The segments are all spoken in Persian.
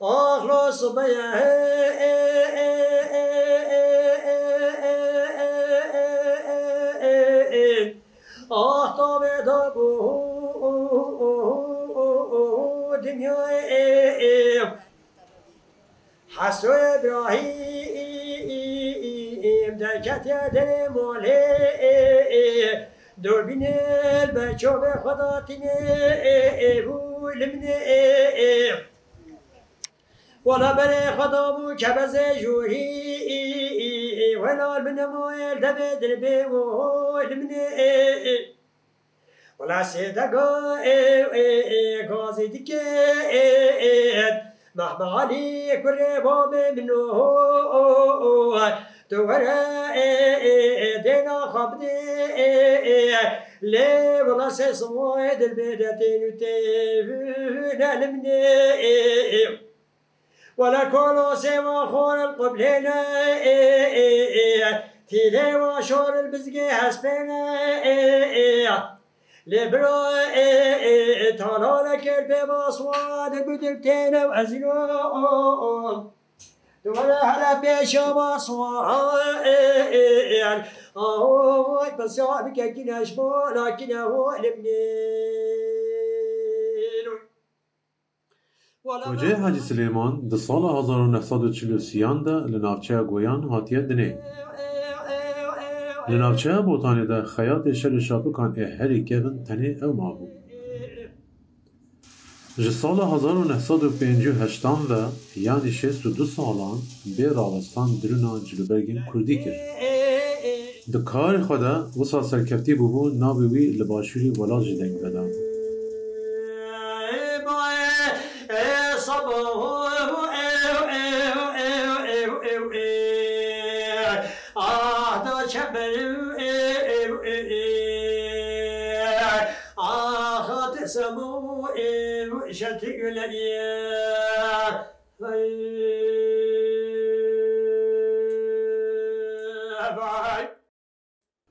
أخلص بيا أخطب دبو دنيا حسو إبراهيم دركت يدري مولي دوربين البچو بخداتين بولمني ولا بني خطابو كبز جوري ولا من مويل دبد البيو لمني ولا سيدقا غازي دكيت مهما علي كريبا منو تورا دينا خبدي لي ولا سيسويد البيدتين وتيفنا لمني ولا كولو سوا خور القبلين تيلي وشور البزقي حسبنا لبرا طالالك البيباصواد بدلتين وأزلو ولا هلا بيشا باصواد بس يعبك كنا شبو لكن هو المنين وجه حاجی سلیمان در سال 1943 ده لناوچه گویان هاتیه دنه. لناوچه بوتانه ده خیاط شل شاپکان هری کهون تنه او مابو. جه سال 1958 و یعنی 62 سالان به راوستان درونا جلوبرگین کردی کرد. ده کار خوده وصا سرکفتی ببو نابوی لباشوری ولاج دنگ بدن.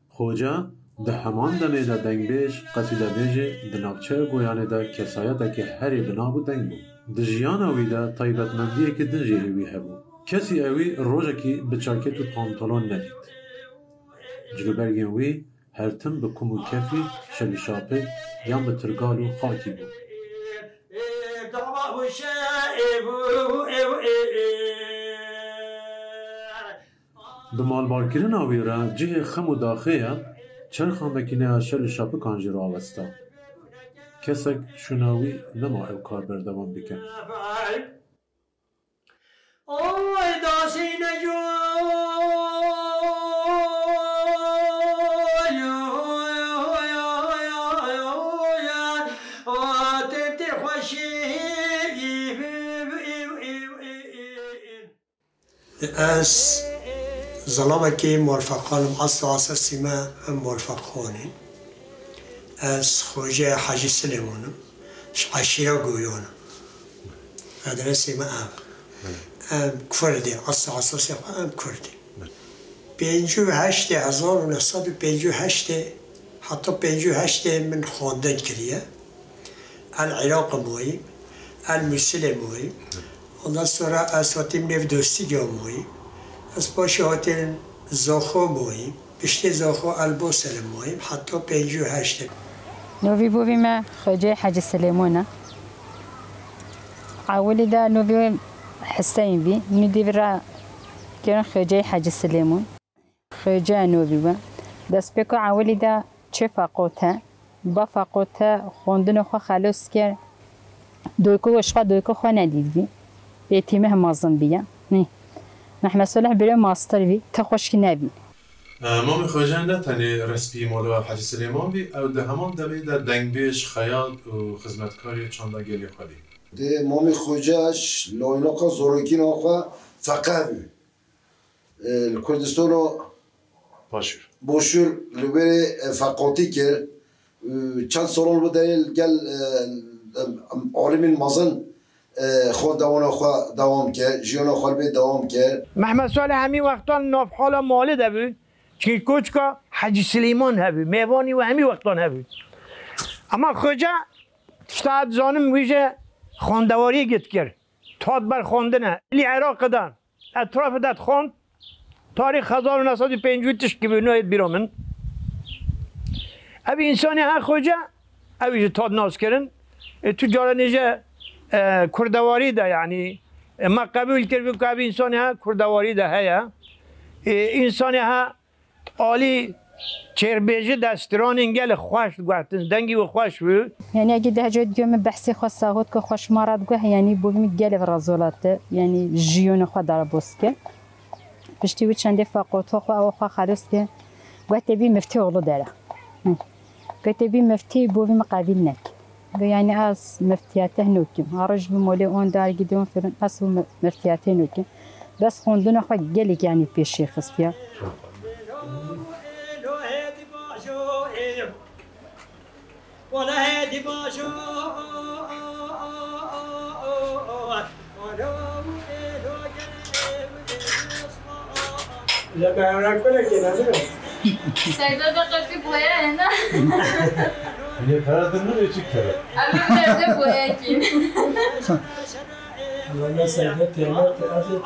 خوجا ده همان دمه ده دنگ بیش قصیده بیجه ده ناکچه گویانه ده کسایته که هری بنابو دنگ بو. ده جیان اوی ده طایبت مندیه که دن جیهوی هبو. کسی اوی روژه که بچاکت و پانتولون ندید. جلوبرگین وی هر تم به کم و کفی شلی شاپه یا به ترگال و خاکی بو. به مالبارکرین آوی را جه خم و داخه چرخان بکنه شل شاپه کانجی را آوستا. کسک شناوی نما او کار بردوان بکن. اوه داسی نجو از ظلامه که موفق خانم عصر عصر ما موفق خانیم از خوجه حاجی سلیمانم عشیره گویانم ادرسی ما ام کردی عصر عصر سیم ام کردی 1958 حتی 58 من خواندن کریه العراق مویم الموصل مویم ondan sonra asvatim nev dosti gömüyüm. Asbaşı hotel zaho moyim. Pişte zaho albosel moyim. Hatta 58. نوفي بوفي ما خجي حاج سليمونة عاولي دا نوفي حسين بي ندي برا كان خجي حاج سليمون خجي نوفي با دس بيكو عاولي دا چفاقوتا بفاقوتا خوندن خو خلاص كر دويكو وشقا دويكو خو نديد بي بيتيمه مازن بيا ني نحن صلاح بلا ماستر بي تخوش كي نبي مامي خوجان ده تاني رسبي مولو حاج سليمان بي او ده همان دمي ده دنگ بيش خياط و خدمتكاري چاندا گلي خالي ده مامي خوجاش لايناقا زوروكين آقا فقه بي الكردستانو باشور لبري فقاطي كر چند سالان بوده گل عالم مازن خود دوام کرد جیانا خالبی دوام کرد محمد صالح همین وقتا ناف حالا مالی ده بود چی کوچکا حاجی سلیمان هبی میوانی و همی وقتان هبی اما خوجا شتاد زانم ویژه خواندواری گت کرد تاد بر خواندنه لی عراق دان اطراف داد خواند تاریخ 1950 تشکی بینوید بیرامن ابی انسانی ها خوجا ابی تاد ناز کردن تو جاره نیجه کردواری ده یعنی ما قبول کردیم که ابی انسانی ها کردواری ده هیا انسانی ها عالی چربیجی دستران انگل خوش گوهتن دنگی و خوش بود یعنی اگه ده جای دیگه من بحثی خواست ساهود که خوش مارد گوه یعنی بویم گل و رازولاته یعنی جیون خود داره بست که پشتی بود چنده فاقوت ها خواه او خواه خلاص که گوه تبی مفتی اغلو داره گوه تبی مفتی بویم قبیل نک یعنی از مفتیاته نوکیم عرج بمولی اون دار گیدون فرن اصل مفتیاته نوکیم بس خوندون خواه گلی یعنی پیشی خستیا ولا هادي باشو لا ما كل كده سيدا دقتي بويا هنا یه پردن نمیشه چی کرد أبي مرده بويا كين والله سيدة تيمور تأخذ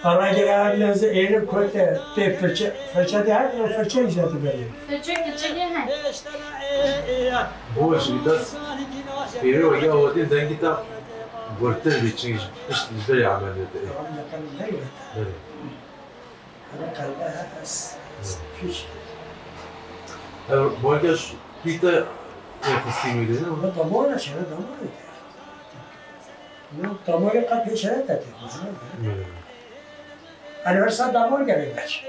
الراجل هذا زين كنت تفرش فرشة ده هذا فرشة يجات بيه فجأة كتشي هاي بوش دست پیری و یا ودی دنگی تا برتر بیچنگش اشت نزبری عملیات ای أنا قلبها فيش باقیش بیتا یخستی میده نه هو ضمورة شنو ضمورة قد في شهادة أنا بس ضمور قبل باش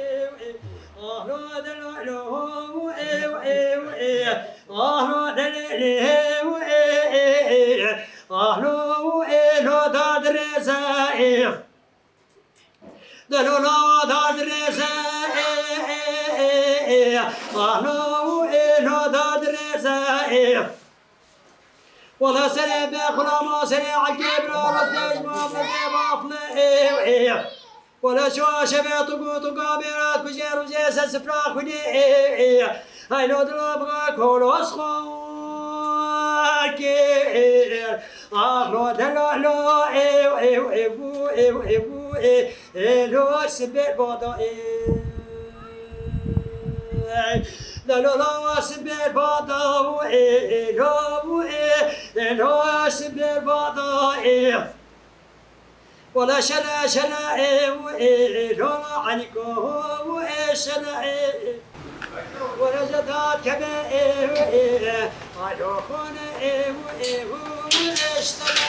ولا سنة بأخنا ما سنة عجيب ولا تجمع بأخنا ولا شو شبيت وقابرات كجير وجيس السفراخ ودي هاي لو دلوبغا كولو اسخاكير لو دلو لو سبيت بوضا لا سبيل بضاو لا سبيل بضاو ولا شلا لا عنكو شلا ولا زدات كبائر على خونه اشتلا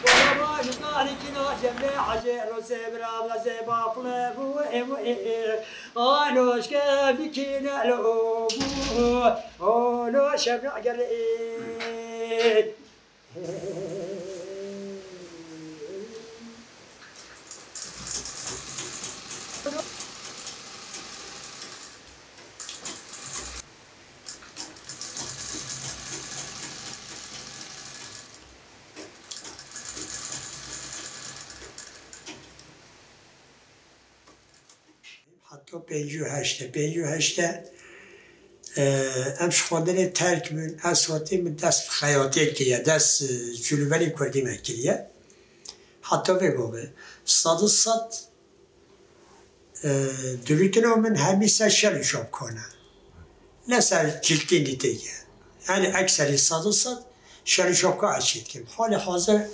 ولا ما نزال كنا جمع عجل وسبرا ولا زبا فلو آلوش كيف كنا لو آلو شبع قريب حتی 58 امش خواندن ترک من اسواتی من دست خیاطی کلیه دست جلوبری کردی من کلیه حتی بگوه صد دلوتنا من همیشه شل شاب کنه نه سر جلدی نیتیه یعنی اکثری صد شل شاب کنه عشید کم حال حاضر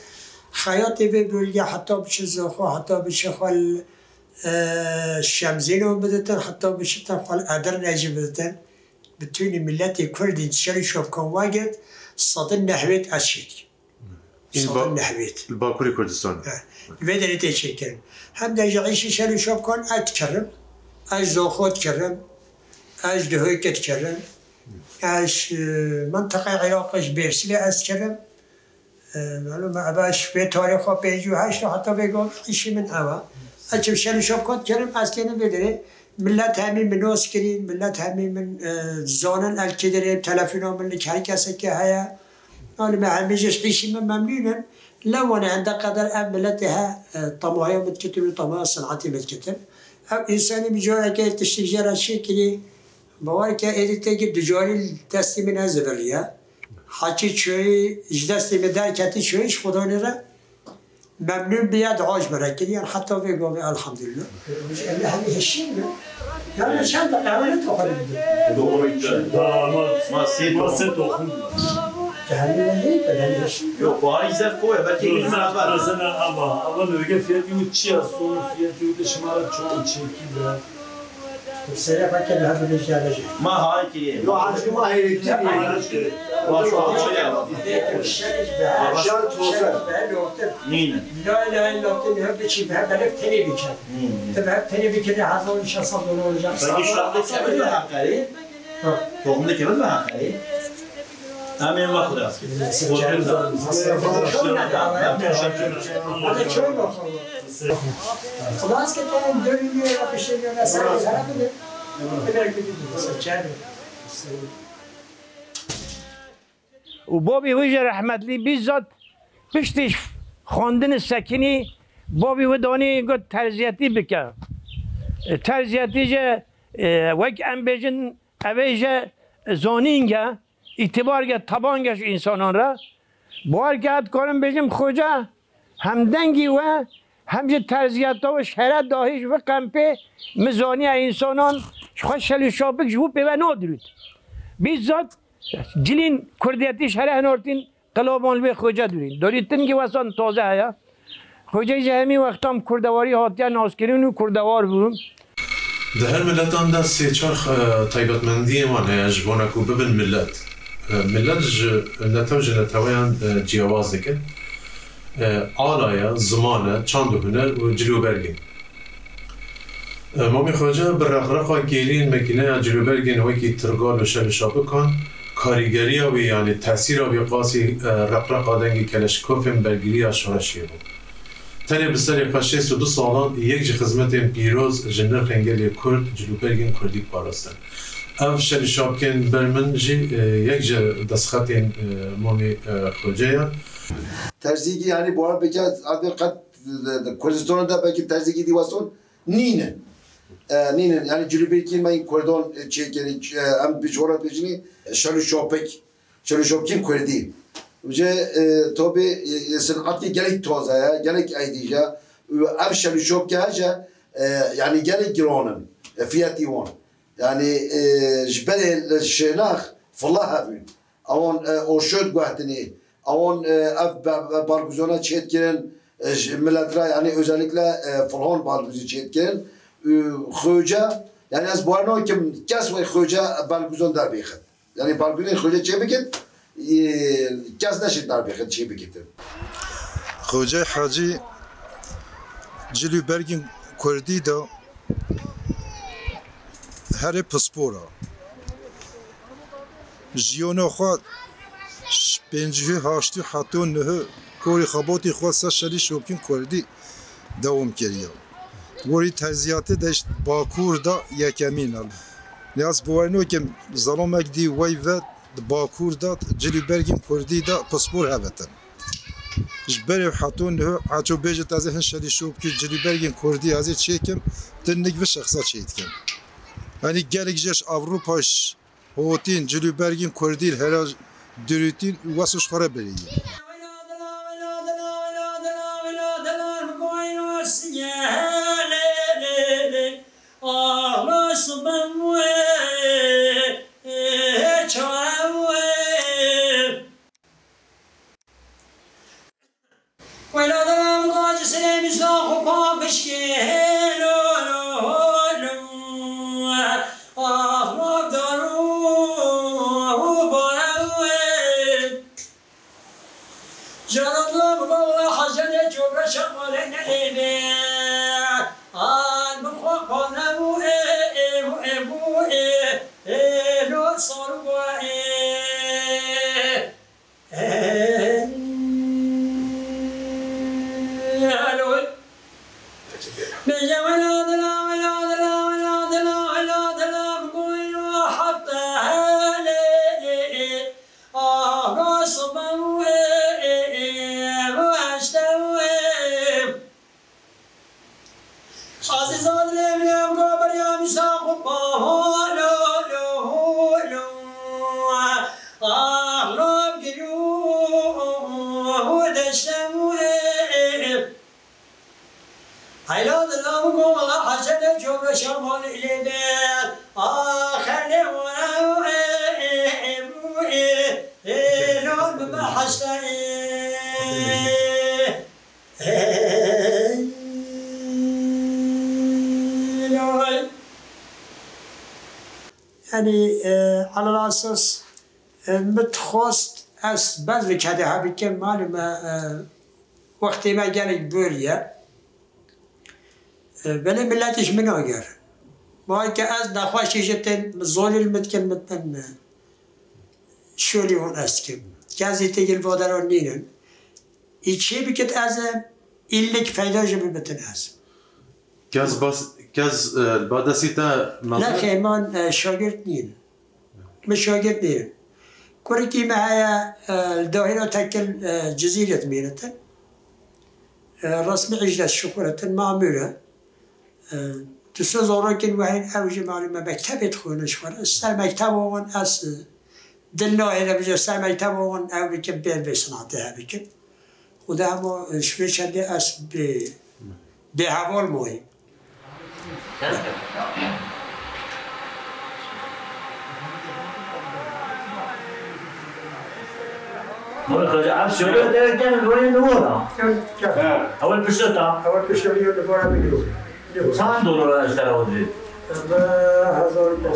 خیاطی بگویه حتی بچه زخو حتی بچه خال شمزين وبدتن حتى بشتن قال أدر ناجي بدتن بتوني ملتي كردي تشري شوف كون واجد صدن نحويت أشيد صدن نحويت الباكوري كردستان بدري تشكل هم دا يعيش شري شوف كون أتكرم أج زوخوت كرم أج دهويك تكرم أج منطقة عراقش بيرسلي أتكرم معلومة أباش في تاريخه بيجو هاشتو حتى بيقول عيشي من أوا أشوف شلون شوكات كريم أسكين بدري ملت همين من ناس كريم ملت همين من زانن الكدري تلفونه من الكهرباء سكة هيا أنا ما هميجش عيشي من ممنون لو أنا عند قدر أم ملتها طماعي متكتب طماع صنعتي متكتب انسانی بجاره که تشتیجاره چی کلی باور که ایدیته که دجاری دستی من از ولیه حاچی چوی دستی من در کتی چویش خدا نره ممنون بیاد عاج مرکلی حتی بگم الحمدلله الله همه هشیم يعني چند دقیقه تو خالی ما سه تخم yok bu ay zef koy belki yüzüne var. Mesela ama bölge fiyatı uçuyor son fiyatı uçuşmalar çoğu çekiyor. Sera paket daha böyle şeyler. Ma hay ki. Yo aşkı ma hayret. Var şu an şöyle yap. Aşağı tozlar. Neyine? La ilahe illallah ne hep çiğ hep hep teni biçer. Tabii hep teni bikeri hazır inşallah bunu olacak. Peki şu anda kemir mi hakari? Tohumda kemir mi hakari? Hemen bak biraz. Hadi çöy bakalım. Kulaç keten dönüyor ya bir şey yok. Sen de belki bir seçer. وبابی ویژه رحمتلی بیزاد پشتش خواندن سکینی بابی و دانی گفت ترزیتی بکه ترزیتی جه وک ام بیجن اویجه زانینگه اعتبار گه تبانگش انسانان را بار که ات کارم بیجم خوجه همدنگی و همچه ترزیت ها و شهرت داهیش و قمپه مزانی انسانان خوش شلی شابک جو پیوه نادرید بیزاد جلین کردیتی شهر هنورتین قلابان به خوجه دارید که واسان تازه هیا خوجه جهمی وقتام کردواری هاتیا ناسکرین و کردوار بودم ده هر ملتان ده سه چار تایبتمندی وانه جبانکو ببن ملت نتوجه نتویان جیاواز دکن آلایا زمانه چند هنر و جلوبرگین مامی خوجه بر رقرقا گیرین مکینه جلوبرگین وکی ترگال و شل شابکان کاریگری و یعنی تاثیر و قاسی رقرقا دنگی کلشکوفن برگیری شورشیه بود تنه بسر 62 سالان یک جه خدمت پیروز جنر خنگلی کرد جلوبرگین کردی پاراستن اف شل شابکن برمن جی یک جه دستخط مامی خوجه Terzigi yani bu arada peki kat Kürdistan'da belki terzigi divasyon nine. Nine yani Cülübeykin ben Kürdistan çekeni hem bir coğrafyacını Şaluşopkin Kürdi. Ve tabi sanatı gerek tozaya gerek aydıca ev Şaluşopkaja yani gerek gironun fiyatı var. Yani jbel şenah fallah havin. Aman o şöd guhtini Aman barguzona çetkiren milletra yani özellikle falan barguzu çetkiren Xoca yani az bu arada kim kes ve Xoca barguzon dar bixet yani barguzon Xoca çebiket kes neşit dar bixet çebiket Xoca Hacı Cilübergin Kurdi da her paspora jiyona xo پنجه هاشتی حتی نه کوری خباتی خواست شلی شوکین کردی دوام کردیم. وری تزیاتی داشت باکور دا یکمین ال. نیاز بوینو که زلام اگدی وی و باکور دا جلیبرگین کردی دا پاسپور هفتن. جبری حتی نه حتی بیشتر از این شلی شوکی جلیبرگین کردی ازی چیکم تنیک و شخصا چیکم. یعنی گلیکش اروپاش هوتین جلیبرگین کردی هراج Dürütün vasıf para beriyi. Azizan يا مساق لو أغلب جنود السماء هيلاد الله قوم الله حسن جوب شمال الإبان آخر لون ما حسن يعني على الأساس متخوست أس بعض كده هبيكم معلومة وقتی ما جالك بوريا بله ملتش من آگر ما که از نخواهشی جتن زولی المتکن متن شولی هون است که گازی تگل وادران نینن ایچی بکت از ایلک پیدا جمع متن از گاز بادسی تا نه خیلی من شاگرد نین من شاگرد نین کوری که ما هیا الداهرة تکل جزیرت مینتن رسمی اجلس شکرتن معموله دوست زورا کن و این اوج معلومه مکتبت خونش کنه سر مکتب اون از دلنا هنر بجا سر مکتب اون او بکن بین به صنعته ها بکن خدا همه شوی چنده از به حوال مهم مول خرج عارف شو ده كان وين نورا اول بشتا اول بشتري ودفعنا مليون كم دولار اشتروا دي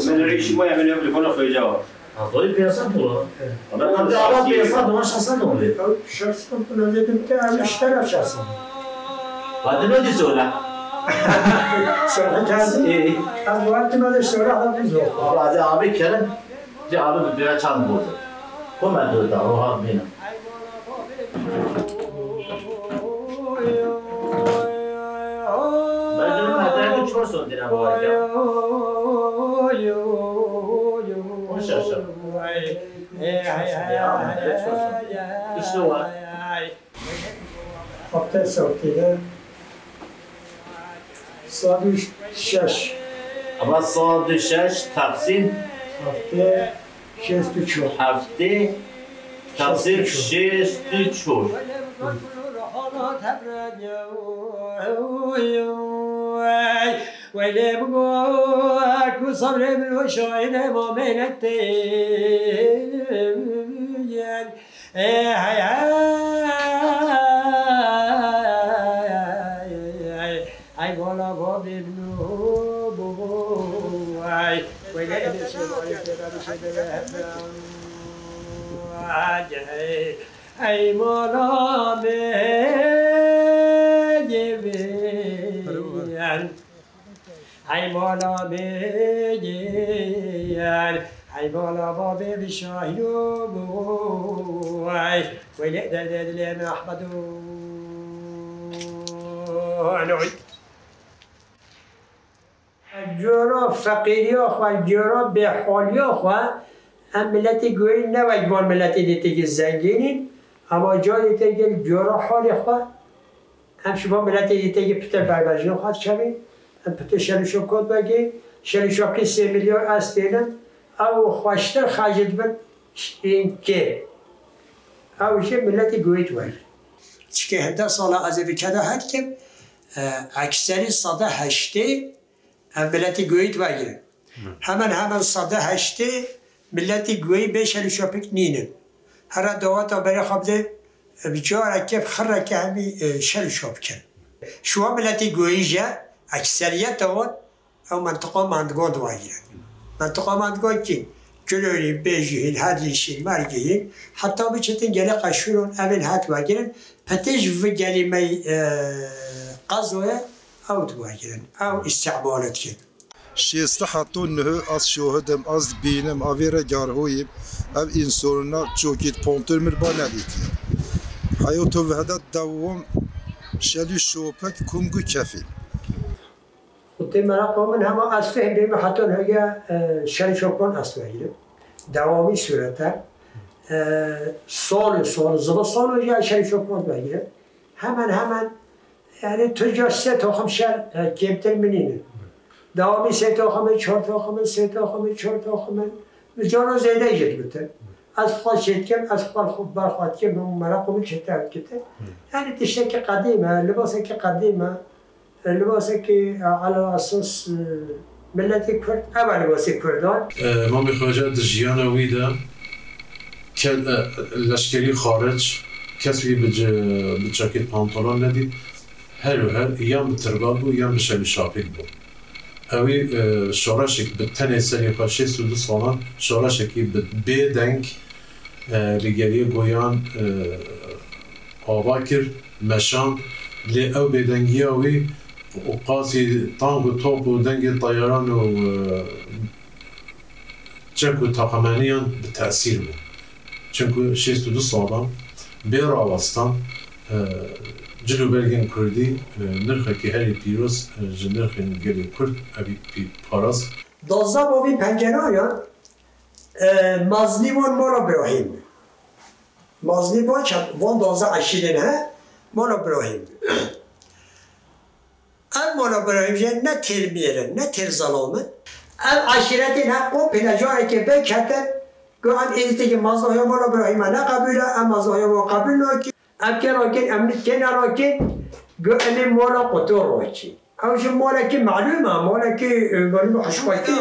من ريش ما يعمل يوم تليفون في جواب طيب $500 انا قبل عرض $500 مش حصلهم شخص كنت لازم بتاع اشترى شخص بعد ما دي سولا سولا ايه هذا وقت ما اشترى هذا بيزو بعد ابي كلام دي عرض بيع كم بود كم دولار روح بينا Çorsun dina bu ay ya. Hoş yaşa. İşte var. Hafta soktuğunda saat 6. Ama saat 6 taksim. Hafta 6. Hafta taksim 6. ويلي بقولك وصبر بالوشاين ما بين التين هاي ولا بابي بنوبوي ويلي أي مولا بجبين أي مولا بجيان أي مولا بابي بشاهدوي ويلقدر لنا أحمدون الجورا فقيري أخوة الجورا بحالي أخوة هم ملتي قوي نواجبان ملتي دي تيجي الزنجينين أما جالي تيجي الجورا حالي أخوة هم شبا ملتي دي تيجي بتر بربرجين أخوة شبين هم بتر شلشو كود بگی شلشو که 3 میلیارد استیدن او خوشتر خرجت بن این که اوشه ملتی گویت ور چکه 17 سال از بکده هد که اکثری 108 ملتی گویت وگیرن همان 108 ملتی گویی به شلشو پک نینن هر دواتا برای خبده بجار که خره که همی شلشو بکن شو ملتی گویی جا اکثریت اون او منطقه مندگان دواگیرن منطقه مندگان که جلوی بیجیهین هدیشین مرگیهین حتی بچتن گلی قشورون اول هات واگیرن پتیج و گلی می قضوه او دواگیرن او استعمالت کن شیسته حتی نه از شهودم از بینم آویره گرهویم او انساننا چوکید پونتر مربا ندیدیم حیاتو وحدت دوام شلی شوپک کنگو کفی وقتی مرا من همه از فهم بیم حتی نگه شرشوکان استواییم دوامی صورته سال زبستان و یا شرشوکان بگیره همان یعنی تو جا 3 تا 5 کمتر منینه دوامی 3 تا خمن 4 تا خمن 3 تا خمن 4 تا خمن جانا زیده جد بوده از خود شد کم از خود خوب برخواد کم هم مرا چطور کته یعنی تشته که قدیمه لباسه که قدیمه لباسه که على اساس ملت کرد اول لباس کردان ما میخواجه دجیان ویدا که لشکری خارج کسی به جاکت پانتولون ندید هر و هر یا مترگال بود یا مشل شاپیک بود اوی شورشک به تنه سری خواشه 32 سالان شورشکی به بدنگ لگری گویان آوا کرد مشان لی او بدنگی اوی و قاسی تانگ و توپ و دنگ طیران و چک و تاقمانیان به تأثیر بود چونکه 62 سالان بیر آواستان جلو برگن کردی نرخه که هری پیروز نرخه گلی کرد اوی پاراست 12 باوی پنجنایان مازلیوان مالا براهیم مازلیوان وان 12 عشیرین ها مالا براهیم ام مالا براهیم جه نه تیر میرن نه تیر ظلامن ام عشیرتین حقو پنجاره که بکتن گوهن ایزده که مازلیوان مالا براهیم نه قبوله ام مازلیوان قبول ناکی ام که راکن ام که نراکن گوهن مالا قطور راکی اوش مالا که معلومه مالا که معلومه حشواتی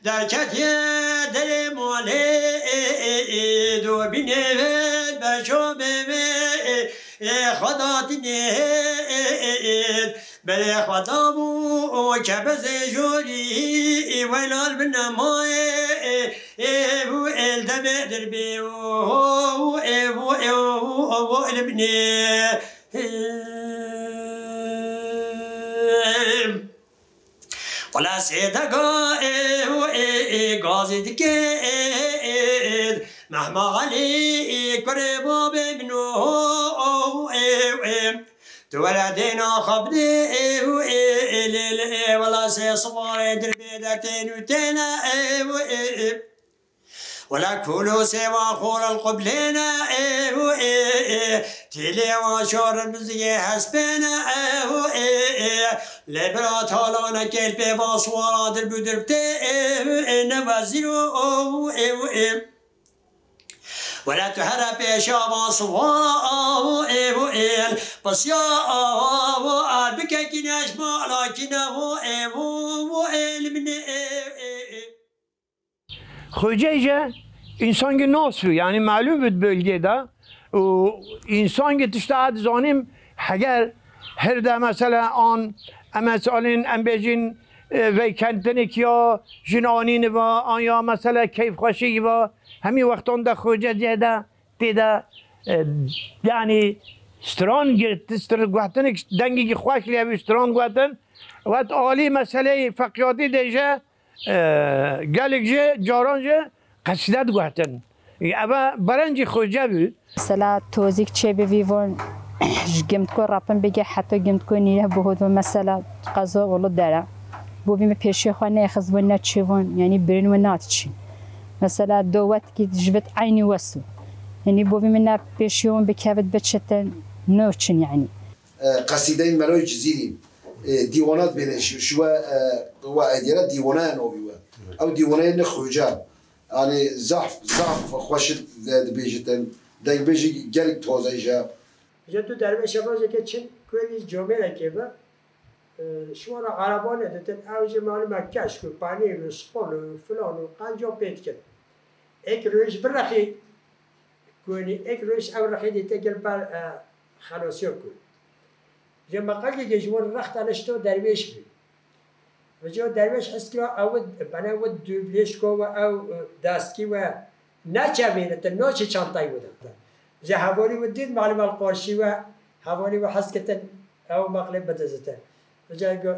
در کتیه در ماله دو بینید بشو ببید خدا تنید بله خدا بو که بزه جوری ویلال بنمای بو الدم در بیو بو البنی ولا سيدقا غازي دكيد مهما علي قريبا بمنو تولدينا خبدي ولا سيصبر دربي دكتين وتينا ولا كلوا سوا خور القبلينا تيلي وشور المزيه حسبنا لبرات هالانا كيل بيبا صورا دربو دربتي نوازلو ولا تهرب بشابا صورا بس يا بك كناش ما لكنه من خوجه insan ki nasıl yani malum bir bölgede o insan ki işte adzanım eğer her de mesela an meselin embejin ve kentini ki ya jinanini ve an ya mesela keyif hoşi ve hemi vaktanda خوجه دیده yani stran girdi stran dengi ki خوش لیبی stran گوتن و عالی مسئله فقیاتی دیجه گلگجه جارانجه قصیدت گوتن اما برنجی خوجه بود مثلا توزیک چه بیوون گمت کو راپن بگه حتی گمت کو نیه بود و مثلا قضا ولو داره بو بیم پیشی خانه خزبون نچیون یعنی برین و ناتچین مثلا دوات کی جبت عینی وسو یعنی بو بیم نه پیشیون بکبت بچتن نوچن یعنی قصیده ملای جزیرین دیوانات بینه شو و ادیره دیوانه نوبیوه او دیوانه نخوجه yani zaf خوشت بیشتن دنگ بیشی گرگ تازه جا. جدو درمیش باشه که چین کوی جامعه که با شما را عربانه دتن اوج معلومه کش کو پنیر و سپال و فلان و قنجا پیت کرد. یک روز برخی کنی یک روز او رخی دیت گل بر خلاصیو کن. جمع قلی که جوان رخت انشتو درویش بی. و جو درویش حس کرد او بنا و دوبلیش کو و او دستی و نه چمینه نه چه چانتای بودن جه هواری و دید معلوم القارشی و هواری و حس کتن او مقلب بدزتن جه گو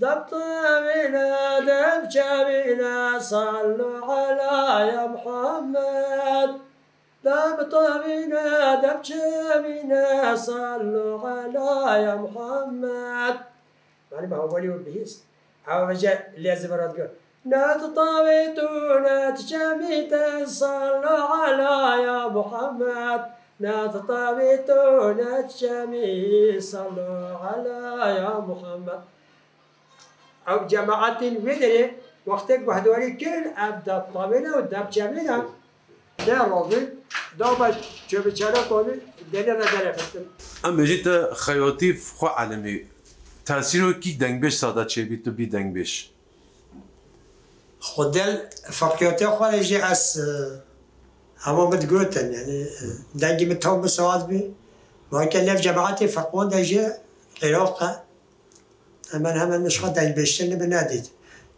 دب طمینه دب چمینه صلوا علی یا محمد دب طمینه دب چمینه صلوا علی یا محمد معلوم هواری و بهیست او جه لیازم براد گو نتطاوتون تجميتا صلوا على يا محمد نتطاوتون تجمي صلوا على يا محمد أو جماعة ودري وقتك بهدوري كل أبدا طاولة ودب جميلة ده راضي دابا شوف شارع قولي دنيا ندرفتن ام بجيت خياطي خو عالمي تأثيره كي دنگبش ساده چه بي تو بي دنگبش خودل فقیاتی خارجی از همه متقولتن يعني دنگی متهم بسواد بي ما كان لف جماعتي فقون دجي عراقه همه نسخه دنگ بشتن بنادید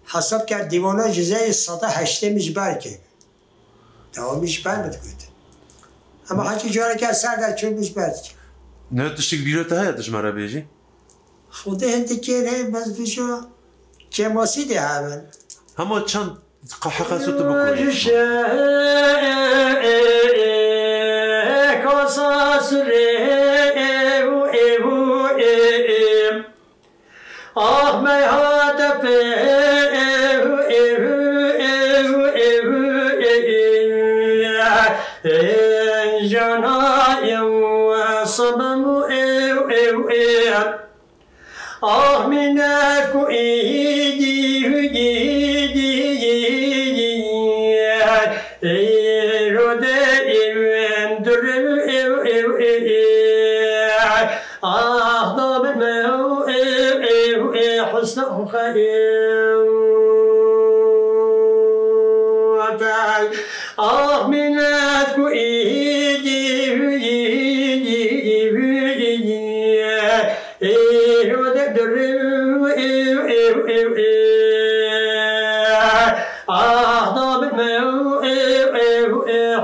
حساب کرد دیوانا جزای ساده هشته مجبر که دوامیش بر متقولتن اما حاجی جواره که سر در چون مجبر که نه تشتك بيروتا هيا تجمرة بيجي خوده هنده که نه بس بشو که ماسی ده همه هما چند حقا سوتو بكوي آه می هاتف جناي وصمم آه منك إيدي حسنه خير منك إيدي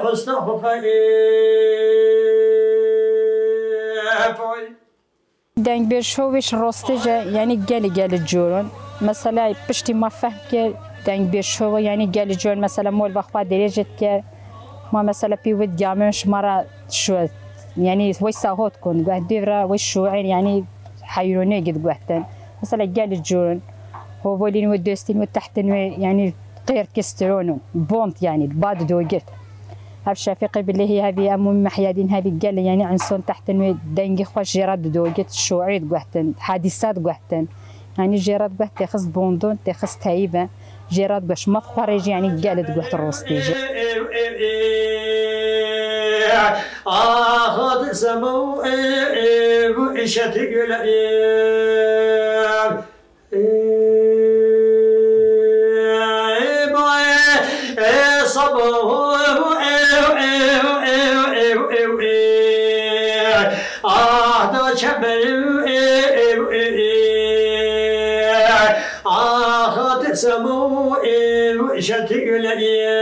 حسنه خير دنگ بیشویش راسته جا یعنی گلی جورن مثلا پشتی ما فهم که دنگ بیشو یعنی گلی جورن مثلا مول وقت درجت که ما مثلا پیود جامعش مرا شو يعني وش ساهوت كون قاعد ديفرا وش شوعين يعني حيروني قد قاعدين مثلا قال الجورن هو بولين ودوستين وتحتن يعني غير كسترونو بونت يعني بعد دوجت هاف شفيقي باللي هي هذه أم محيادين هذه قال يعني عنصون تحتن دنجي خوش جراد دوجت شوعيد قاعدين حادثات قاعدين يعني جراد قاعد تخص بوندون تخص تايبة جراد باش ما خارج يعني قالت قاعد الروستيجي آخذ سمو وإشتق الأيام صبو آخذ شبل آخذ سمو وإشتق الأيام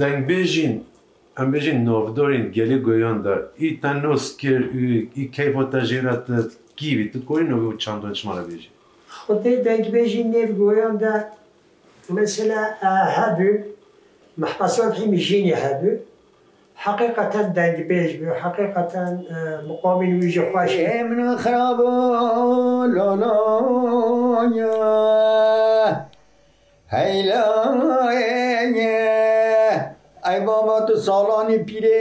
دنگ بیجین ام بیجین نوفدورین گلی گویان دا ای تنوس کر ای کیف و تجیرات کیوی تو کوی نوی چندون شماره بیجی خودی دنگ بیجین نیف گویان دا مثلا هابو محبسان حيم جيني هابو حقيقة دنگ بیج بو حقيقة مقامين ويجي خوش من خرابو لالا يا هيلا ای بابا تو سالانی پیره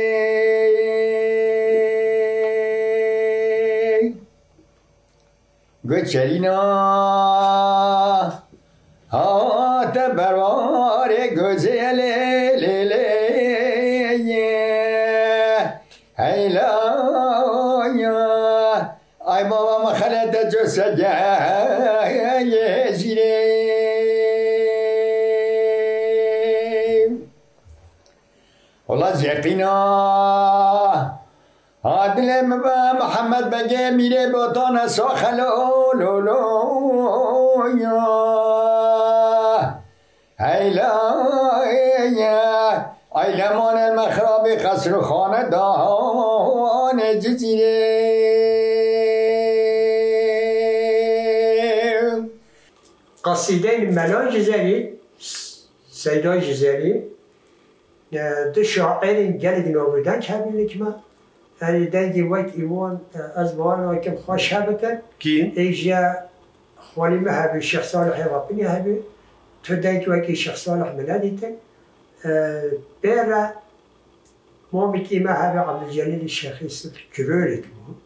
گچرینا هات برار گزل لیلی هیلا ای بابا مخلد جو سجا زیره والله زيقينا عادل محمد بقى ميري بطانة ساخلو لولو یا هیلا ایلمان المخراب قصر خانه دان جزیره قصیده ملا جزری سیدای جزری دو شاعر گلگ نابودن کبیل کما یعنی دنگی وقت ایوان از بارنا کم خوش هبتن کی؟ ایجا خوالی مهبی شیخ صالح وابنی هبی تو دنگی وقتی شیخ صالح ملادیتن برا ما میگی مهبی عبدالجلیل شیخی سلط کبیرت بود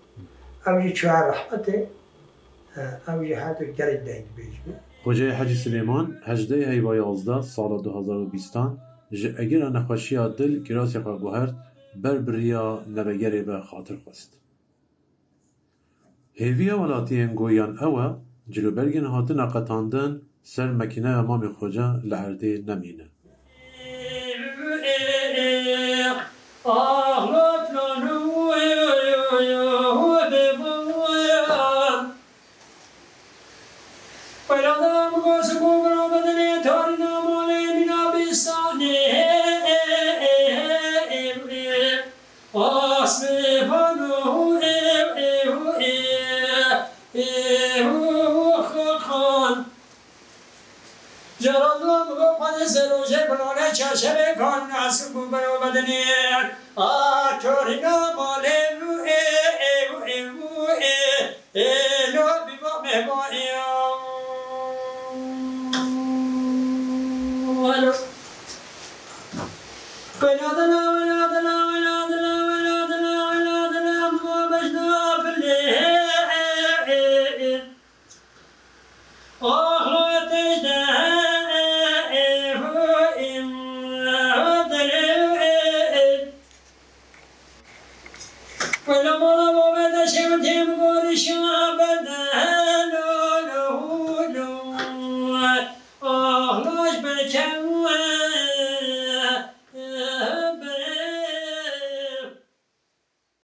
اوجی چهار رحمته اوجی هر دو گلگ دنگ بیجمه خوجه حاجی سلیمان 18 هیوای 11 سال 2020 جه اگر نخوشی دل کراسی خواه گوهرد بر بریا نبگری به خاطر خواست. هیوی ولاتین گویان اوه جلوبرگین هاتن قطاندن سر مکینه امام خوجه لعرده نمینه. چشم کن نسو برو بدنی آتورینا ماله لو بیبا مهبایی ولادنا ولادنا ولادنا ولادنا ولادنا مبجنا بالليل Can